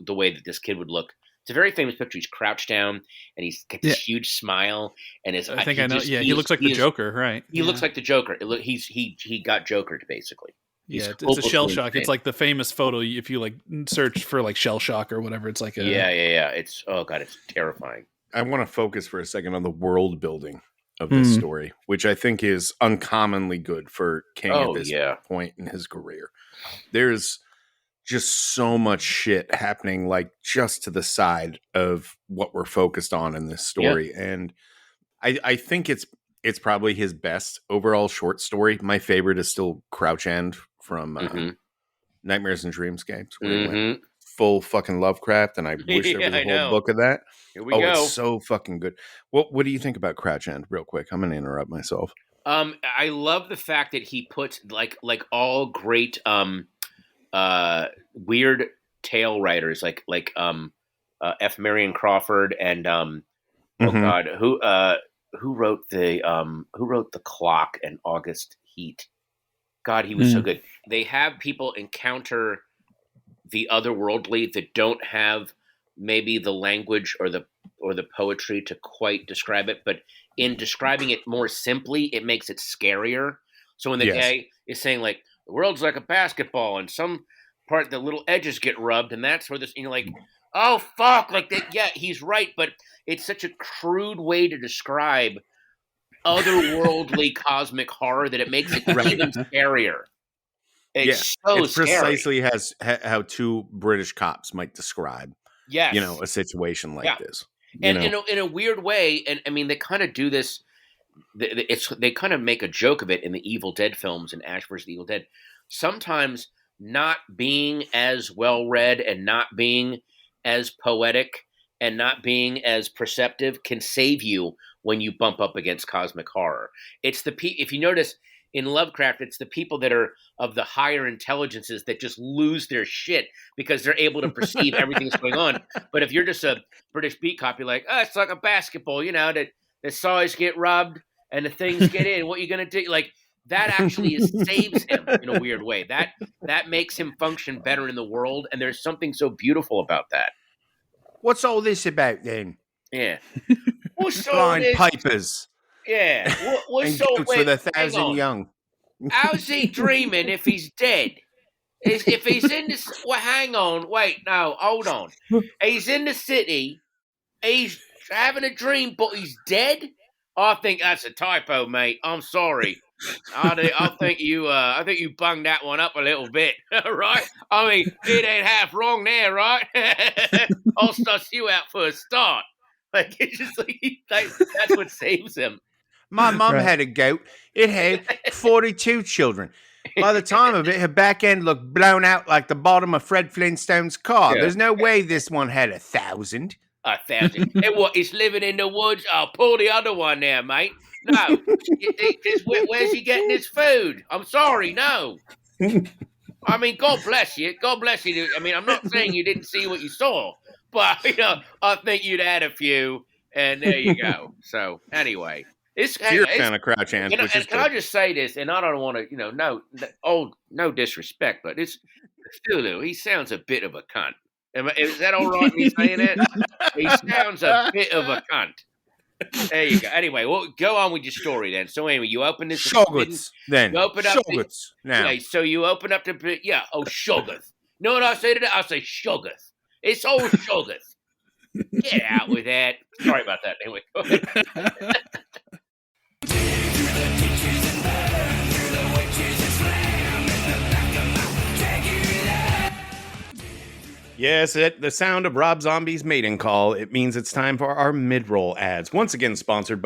the way that this kid would look. It's a very famous picture. He's crouched down and he's got this huge smile, and his I think I know. He looks like the Joker, right? He looks like the Joker. He got Jokered basically. It's a shell shock. It's like the famous photo if you like search for like shell shock or whatever. It's like It's it's terrifying. I want to focus for a second on the world building of this story, which I think is uncommonly good for King at this point in his career. There's just so much shit happening like just to the side of what we're focused on in this story. And I think it's probably his best overall short story. My favorite is still Crouch End from Nightmares and Dreamscapes, where he went full fucking Lovecraft, and I wish there was a whole book of that. Here we go. It's so fucking good. What do you think about Crouch End, real quick? I'm going to interrupt myself. I love the fact that he puts like all great weird tale writers like F. Marion Crawford and who wrote the Clock and August Heat. God, he was so good. They have people encounter the otherworldly that don't have maybe the language or the poetry to quite describe it, but in describing it more simply, it makes it scarier. So when the guy is saying like the world's like a basketball and some part the little edges get rubbed and that's where this, and you're like, oh fuck, like that. Yeah, he's right, but it's such a crude way to describe otherworldly cosmic horror that it makes it even scarier. It's so it precisely has how two British cops might describe, a situation like this. And in a weird way, and I mean, they kind of do this. They kind of make a joke of it in the Evil Dead films and Ash vs. the Evil Dead. Sometimes not being as well read and not being as poetic and not being as perceptive can save you when you bump up against cosmic horror. It's if you notice in Lovecraft, it's the people that are of the higher intelligences that just lose their shit because they're able to perceive everything that's going on. But if you're just a British beat cop, you're like, oh, it's like a basketball, that the sides get rubbed and the things get in. What are you going to do? Like, that actually saves him in a weird way. That makes him function better in the world, and there's something so beautiful about that. What's all this about then? Yeah. What's blind pipers? Yeah. What's all for the 1,000 young? How's he dreaming if he's dead? If he's in this, well, hang on, wait, no, hold on. He's in the city. He's having a dream, but he's dead. I think that's a typo, mate. I'm sorry. I think you bunged that one up a little bit, right? I mean, it ain't half wrong there, right? I'll suss you out for a start. Like, it's just like that's what saves him. My mum had a goat. It had 42 children. By the time of it, her back end looked blown out like the bottom of Fred Flintstone's car. Yeah. There's no way this one had 1,000. 1,000. And what, he's living in the woods? I'll pull the other one there, mate. No. Where's he getting his food? I'm sorry, no. I mean, God bless you. God bless you. I mean, I'm not saying you didn't see what you saw, but, I think you'd had a few, and there you go. So, anyway. It's kind of Crouch End. And can I just say this, and I don't want to, no disrespect, but it's still, he sounds a bit of a cunt. Is that all right me saying it? He sounds a bit of a cunt. There you go. Anyway, well, go on with your story then. So anyway, you open this. Shoggoths, then. You open up Shoggoths, now. Yeah, so you open up the, Shoggoth. You know what I say to that? I say Shoggoth. It's all Shoggoth. Get out with that. Sorry about that. Anyway, go ahead. Yes, the sound of Rob Zombie's mating call. It means it's time for our mid-roll ads. Once again, sponsored by